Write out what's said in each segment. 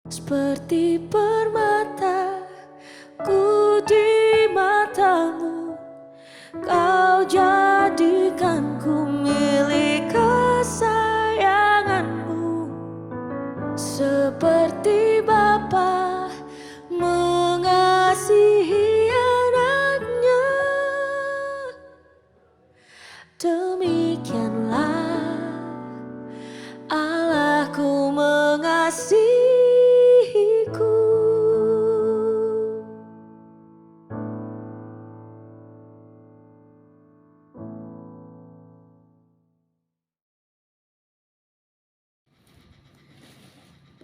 Seperti permata ku di matamu, kau jadikanku milik kesayanganmu. Seperti Bapa mengasihi anaknya, demikianlah Allahku mengasihiku.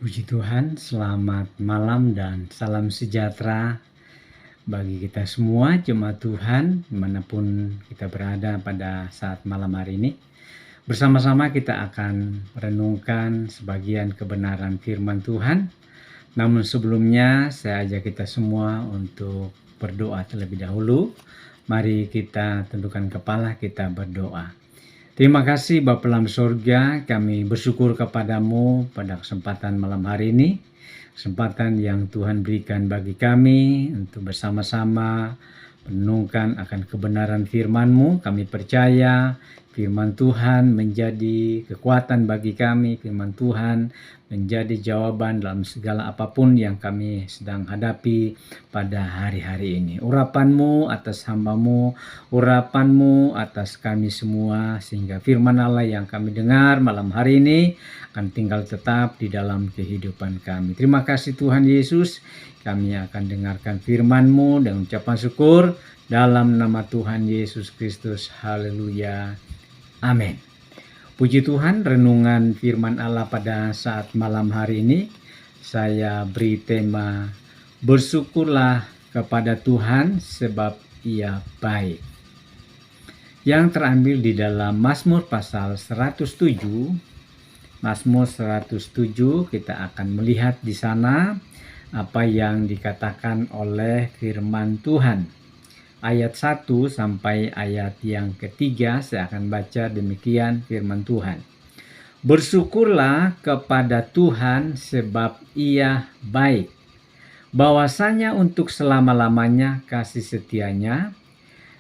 Puji Tuhan, selamat malam dan salam sejahtera bagi kita semua jemaat Tuhan dimanapun kita berada pada saat malam hari ini. Bersama-sama kita akan merenungkan sebagian kebenaran firman Tuhan. Namun sebelumnya saya ajak kita semua untuk berdoa terlebih dahulu. Mari kita tundukkan kepala, kita berdoa. Terima kasih Bapa dalam surga, kami bersyukur kepadamu pada kesempatan malam hari ini. Kesempatan yang Tuhan berikan bagi kami untuk bersama-sama merenungkan akan kebenaran firman-Mu. Kami percaya firman Tuhan menjadi kekuatan bagi kami, firman Tuhan menjadi jawaban dalam segala apapun yang kami sedang hadapi pada hari-hari ini. Urapan-Mu atas hamba-Mu, urapan-Mu atas kami semua, sehingga firman Allah yang kami dengar malam hari ini akan tinggal tetap di dalam kehidupan kami. Terima kasih Tuhan Yesus, kami akan dengarkan firman-Mu dengan ucapan syukur dalam nama Tuhan Yesus Kristus. Haleluya. Amin. Puji Tuhan, renungan firman Allah pada saat malam hari ini saya beri tema bersyukurlah kepada Tuhan sebab Ia baik. Yang terambil di dalam Mazmur pasal 107. Mazmur 107 kita akan melihat di sana apa yang dikatakan oleh firman Tuhan. Ayat 1 sampai ayat yang ketiga saya akan baca demikian firman Tuhan. Bersyukurlah kepada Tuhan sebab Ia baik. Bahwasanya untuk selama-lamanya kasih setianya.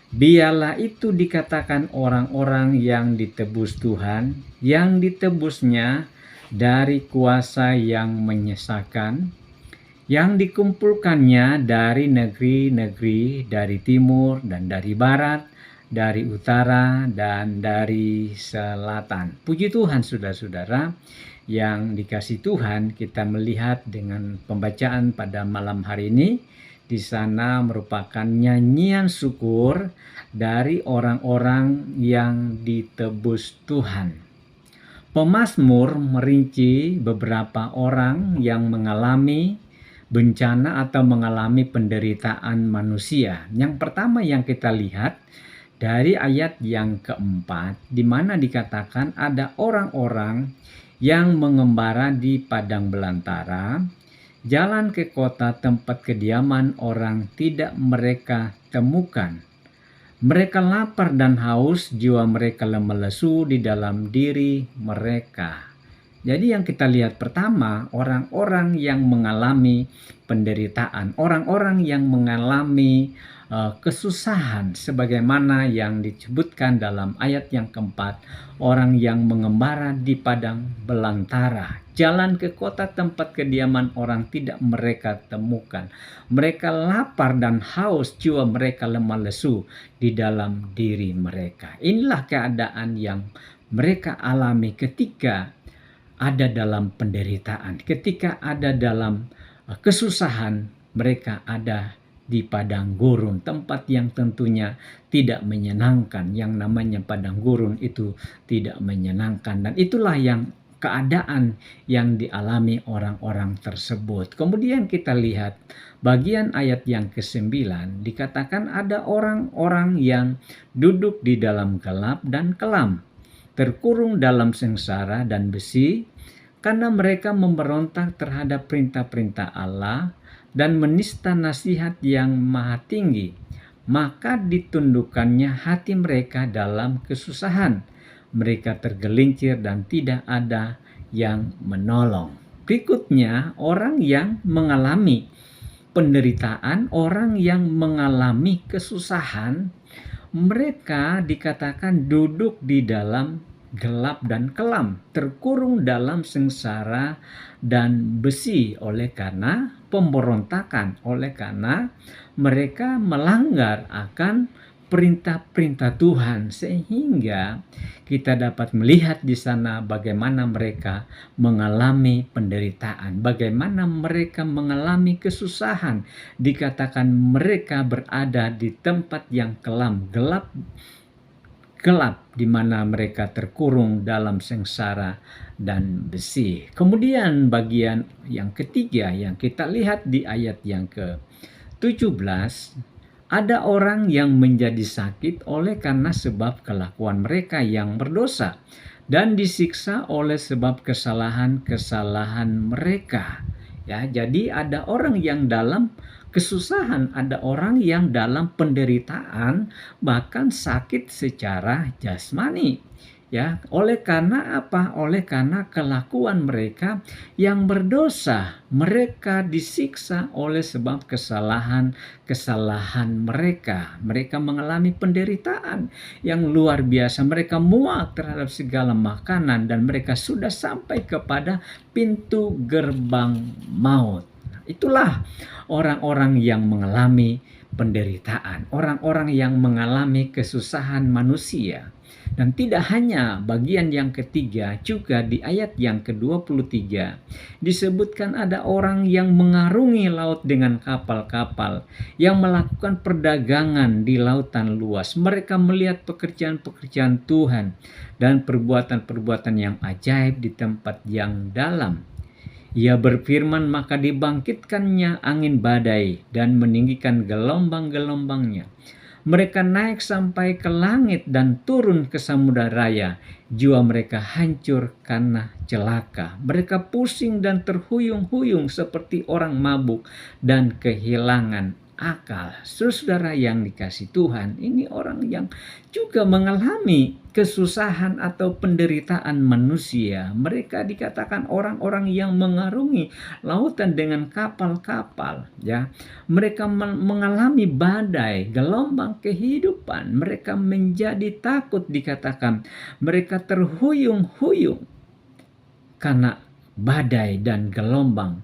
Biarlah itu dikatakan orang-orang yang ditebus Tuhan, yang ditebusnya dari kuasa yang menyesakan, yang dikumpulkannya dari negeri-negeri, dari timur dan dari barat, dari utara dan dari selatan. Puji Tuhan saudara-saudara yang dikasihi Tuhan, kita melihat dengan pembacaan pada malam hari ini, di sana merupakan nyanyian syukur dari orang-orang yang ditebus Tuhan. Pemazmur merinci beberapa orang yang mengalami bencana atau mengalami penderitaan manusia. Yang pertama yang kita lihat dari ayat yang keempat, di mana dikatakan ada orang-orang yang mengembara di padang belantara, jalan ke kota tempat kediaman orang tidak mereka temukan. Mereka lapar dan haus, jiwa mereka lemah lesu di dalam diri mereka. Jadi yang kita lihat pertama, orang-orang yang mengalami penderitaan, orang-orang yang mengalami kesusahan sebagaimana yang disebutkan dalam ayat yang keempat, orang yang mengembara di padang belantara, jalan ke kota tempat kediaman orang tidak mereka temukan. Mereka lapar dan haus, jiwa mereka lemah lesu di dalam diri mereka. Inilah keadaan yang mereka alami ketika ada dalam penderitaan, ketika ada dalam kesusahan. Mereka ada di padang gurun, tempat yang tentunya tidak menyenangkan. Yang namanya padang gurun itu tidak menyenangkan, dan itulah yang keadaan yang dialami orang-orang tersebut. Kemudian kita lihat bagian ayat yang ke-9, dikatakan ada orang-orang yang duduk di dalam gelap dan kelam, terkurung dalam sengsara dan besi, karena mereka memberontak terhadap perintah-perintah Allah dan menista nasihat yang maha tinggi. Maka ditundukkannya hati mereka dalam kesusahan. Mereka tergelincir dan tidak ada yang menolong. berikutnya orang yang mengalami penderitaan, orang yang mengalami kesusahan, mereka dikatakan duduk di dalam gelap dan kelam, terkurung dalam sengsara dan besi oleh karena pemberontakan, oleh karena mereka melanggar akan perintah-perintah Tuhan, sehingga kita dapat melihat di sana bagaimana mereka mengalami penderitaan, bagaimana mereka mengalami kesusahan. Dikatakan mereka berada di tempat yang kelam, gelap, di mana mereka terkurung dalam sengsara dan besi. Kemudian bagian yang ketiga yang kita lihat di ayat yang ke-17, ada orang yang menjadi sakit oleh karena sebab kelakuan mereka yang berdosa dan disiksa oleh sebab kesalahan-kesalahan mereka. Ya, jadi ada orang yang dalam kesusahan, ada orang yang dalam penderitaan, bahkan sakit secara jasmani. Ya, oleh karena apa? Oleh karena kelakuan mereka yang berdosa. Mereka disiksa oleh sebab kesalahan mereka. Mereka mengalami penderitaan yang luar biasa. Mereka muak terhadap segala makanan dan mereka sudah sampai kepada pintu gerbang maut. Itulah orang-orang yang mengalami penderitaan, orang-orang yang mengalami kesusahan manusia. Dan tidak hanya bagian yang ketiga, juga di ayat yang ke-23 disebutkan ada orang yang mengarungi laut dengan kapal-kapal, yang melakukan perdagangan di lautan luas. Mereka melihat pekerjaan-pekerjaan Tuhan dan perbuatan-perbuatan yang ajaib di tempat yang dalam. Ia berfirman, maka dibangkitkannya angin badai dan meninggikan gelombang-gelombangnya. Mereka naik sampai ke langit dan turun ke samudera raya. Jiwa mereka hancur karena celaka. Mereka pusing dan terhuyung-huyung seperti orang mabuk dan kehilangan akal. Saudara yang dikasihi Tuhan, ini orang yang juga mengalami kesusahan atau penderitaan manusia. Mereka dikatakan orang-orang yang mengarungi lautan dengan kapal-kapal, ya. Mereka mengalami badai, gelombang kehidupan. Mereka menjadi takut, dikatakan. Mereka terhuyung-huyung karena badai dan gelombang,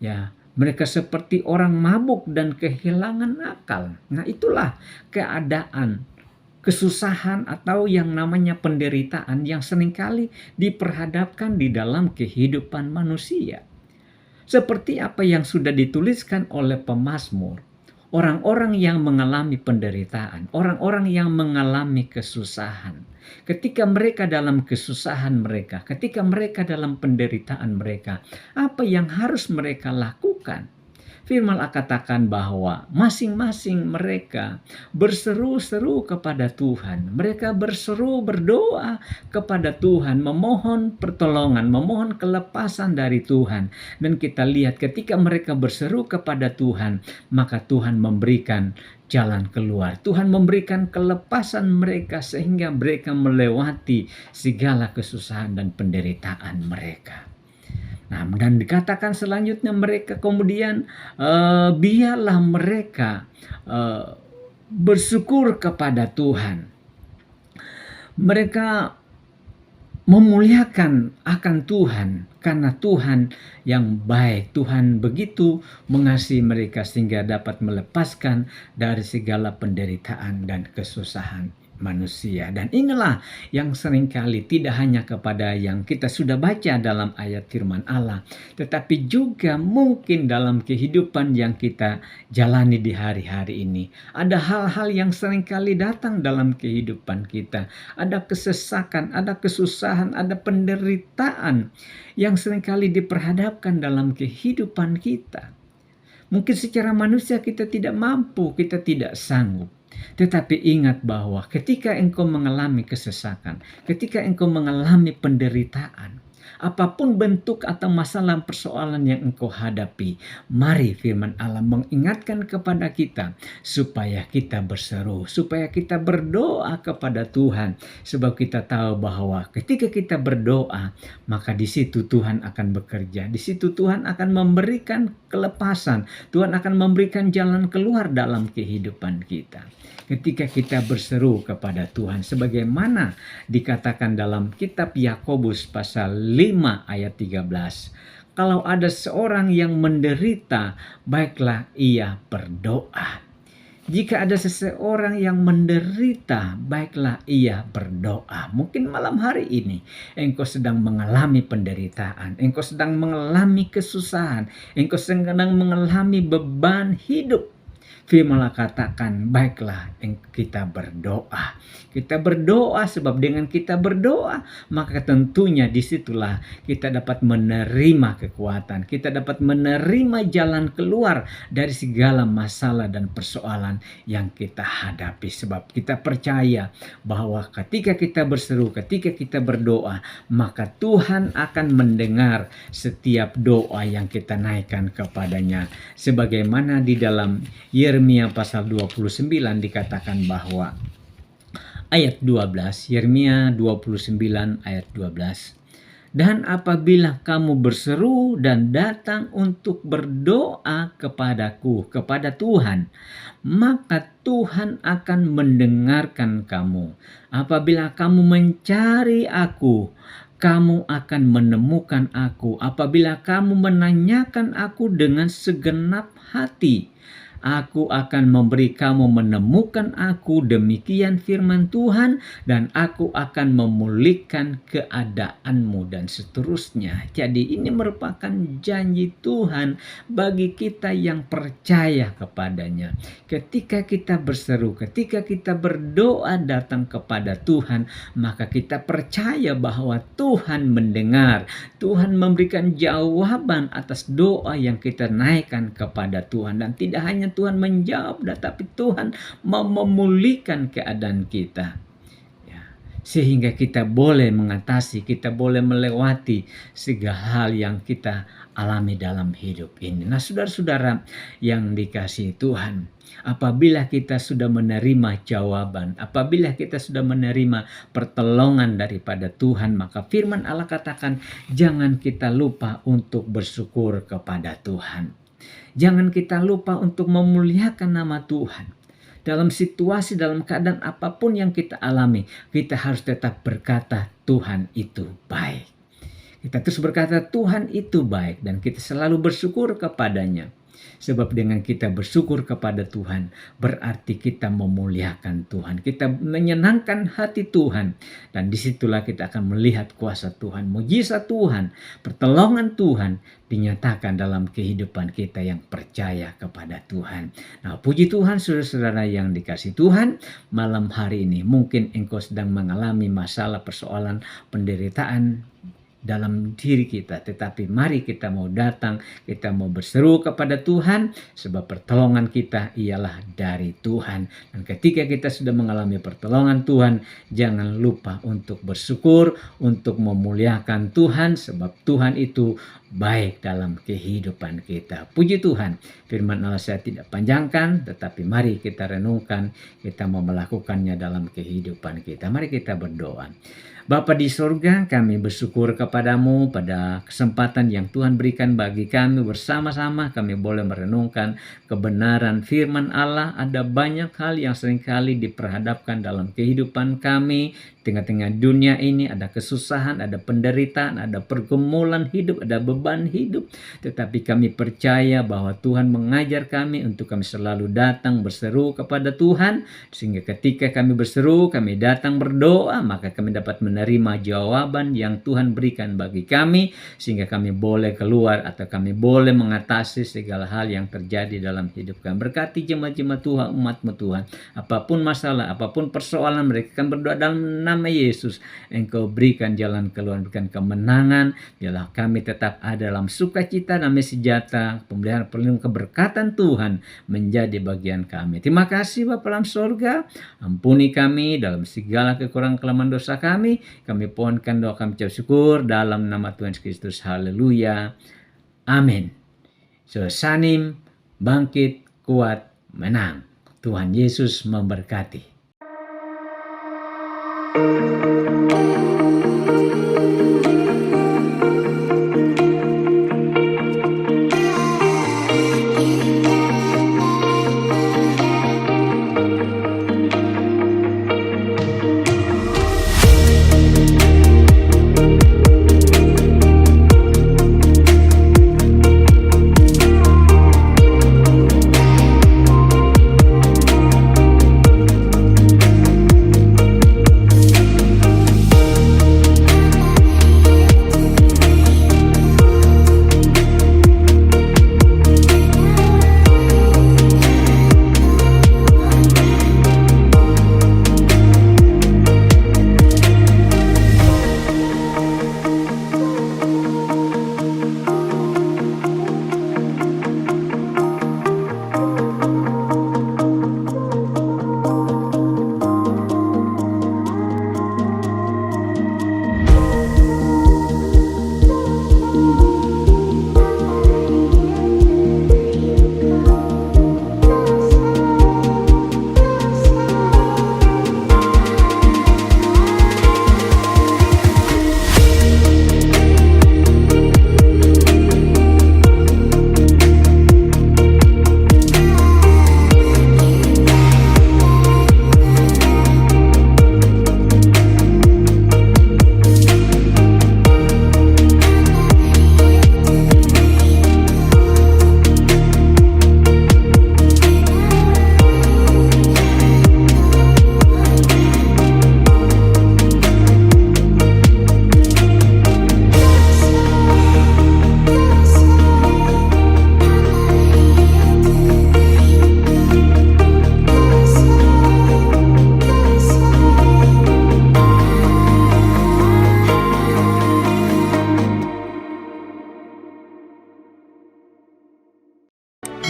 ya. Mereka seperti orang mabuk dan kehilangan akal. Nah, itulah keadaan kesusahan atau yang namanya penderitaan yang seringkali diperhadapkan di dalam kehidupan manusia. Seperti apa yang sudah dituliskan oleh pemazmur, orang-orang yang mengalami penderitaan, orang-orang yang mengalami kesusahan, ketika mereka dalam kesusahan mereka, ketika mereka dalam penderitaan mereka, apa yang harus mereka lakukan? Firman Allah katakan bahwa masing-masing mereka berseru-seru kepada Tuhan. Mereka berseru, berdoa kepada Tuhan, memohon pertolongan, memohon kelepasan dari Tuhan. Dan kita lihat ketika mereka berseru kepada Tuhan, maka Tuhan memberikan jalan keluar. Tuhan memberikan kelepasan mereka sehingga mereka melewati segala kesusahan dan penderitaan mereka. Nah, dan dikatakan selanjutnya mereka kemudian biarlah mereka bersyukur kepada Tuhan. Mereka memuliakan akan Tuhan karena Tuhan yang baik. Tuhan begitu mengasihi mereka sehingga dapat melepaskan dari segala penderitaan dan kesusahan manusia. Dan inilah yang seringkali tidak hanya kepada yang kita sudah baca dalam ayat firman Allah, tetapi juga mungkin dalam kehidupan yang kita jalani di hari-hari ini. Ada hal-hal yang seringkali datang dalam kehidupan kita. Ada kesesakan, ada kesusahan, ada penderitaan yang seringkali diperhadapkan dalam kehidupan kita. Mungkin secara manusia kita tidak mampu, kita tidak sanggup. Tetapi ingat bahwa ketika engkau mengalami kesesakan, ketika engkau mengalami penderitaan, Apapun bentuk atau masalah persoalan yang engkau hadapi, mari firman Allah mengingatkan kepada kita supaya kita berseru, supaya kita berdoa kepada Tuhan. Sebab kita tahu bahwa ketika kita berdoa, maka di situ Tuhan akan bekerja. Di situ Tuhan akan memberikan kelepasan. Tuhan akan memberikan jalan keluar dalam kehidupan kita. Ketika kita berseru kepada Tuhan, sebagaimana dikatakan dalam kitab Yakobus pasal 5 ayat 13. Kalau ada seorang yang menderita, baiklah ia berdoa. Jika ada seseorang yang menderita, baiklah ia berdoa. Mungkin malam hari ini engkau sedang mengalami penderitaan, engkau sedang mengalami kesusahan, engkau sedang mengalami beban hidup. Firman Allah katakan, baiklah kita berdoa. Kita berdoa sebab dengan kita berdoa, maka tentunya disitulah kita dapat menerima kekuatan. Kita dapat menerima jalan keluar dari segala masalah dan persoalan yang kita hadapi. Sebab kita percaya bahwa ketika kita berseru, ketika kita berdoa, maka Tuhan akan mendengar setiap doa yang kita naikkan kepadanya. Sebagaimana di dalam Yeremia pasal 29 dikatakan bahwa ayat 12, Yeremia 29 ayat 12. Dan apabila kamu berseru dan datang untuk berdoa kepadaku, kepada Tuhan, maka Tuhan akan mendengarkan kamu. Apabila kamu mencari aku, kamu akan menemukan aku. Apabila kamu menanyakan aku dengan segenap hati, aku akan memberi kamu menemukan aku, demikian firman Tuhan, dan aku akan memulihkan keadaanmu, dan seterusnya. Jadi ini merupakan janji Tuhan bagi kita yang percaya kepadanya. Ketika kita berseru, ketika kita berdoa datang kepada Tuhan, maka kita percaya bahwa Tuhan mendengar, Tuhan memberikan jawaban atas doa yang kita naikkan kepada Tuhan. Dan tidak hanya Tuhan menjawab, tetapi Tuhan mau memulihkan keadaan kita. Sehingga kita boleh mengatasi, kita boleh melewati segala hal yang kita alami dalam hidup ini. Nah, saudara-saudara yang dikasihi Tuhan, apabila kita sudah menerima jawaban, apabila kita sudah menerima pertolongan daripada Tuhan, maka firman Allah katakan, jangan kita lupa untuk bersyukur kepada Tuhan. Jangan kita lupa untuk memuliakan nama Tuhan. Dalam situasi, dalam keadaan apapun yang kita alami, kita harus tetap berkata Tuhan itu baik. Kita terus berkata Tuhan itu baik, dan kita selalu bersyukur kepadanya. Sebab dengan kita bersyukur kepada Tuhan, berarti kita memuliakan Tuhan. Kita menyenangkan hati Tuhan. Dan disitulah kita akan melihat kuasa Tuhan, mujizat Tuhan, pertolongan Tuhan dinyatakan dalam kehidupan kita yang percaya kepada Tuhan. Nah, puji Tuhan saudara-saudara yang dikasihi Tuhan, malam hari ini mungkin engkau sedang mengalami masalah, persoalan, penderitaan dalam diri kita, tetapi mari kita mau datang, kita mau berseru kepada Tuhan, sebab pertolongan kita ialah dari Tuhan. Dan ketika kita sudah mengalami pertolongan Tuhan, jangan lupa untuk bersyukur, untuk memuliakan Tuhan, sebab Tuhan itu baik dalam kehidupan kita. Puji Tuhan, firman Allah saya tidak panjangkan, tetapi mari kita renungkan, kita mau melakukannya dalam kehidupan kita. Mari kita berdoa. Bapa di surga, kami bersyukur kepadamu pada kesempatan yang Tuhan berikan bagi kami bersama-sama. Kami boleh merenungkan kebenaran firman Allah. Ada banyak hal yang seringkali diperhadapkan dalam kehidupan kami. Tengah-tengah dunia ini ada kesusahan, ada penderitaan, ada pergumulan hidup, ada beban hidup. Tetapi kami percaya bahwa Tuhan mengajar kami untuk kami selalu datang berseru kepada Tuhan. Sehingga ketika kami berseru, kami datang berdoa, maka kami dapat menerima jawaban yang Tuhan berikan bagi kami. Sehingga kami boleh keluar atau kami boleh mengatasi segala hal yang terjadi dalam hidup kami. Berkati jemaat-jemaat Tuhan, umat-Mu Tuhan. Apapun masalah, apapun persoalan, mereka akan berdoa dalam nama Yesus Engkau berikan jalan keluar, berikan kemenangan. Biarlah kami tetap ada dalam sukacita, damai sejahtera, pemeliharaan perlindungan keberkatan Tuhan menjadi bagian kami. Terima kasih Bapa dalam sorga, ampuni kami dalam segala kekurangan kelemahan dosa kami. Kami pohonkan doa kami ucap syukur dalam nama Tuhan Yesus Kristus. Haleluya. Amin. Sanim, bangkit, kuat, menang. Tuhan Yesus memberkati.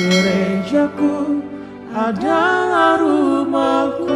Gerejaku adalah rumahku,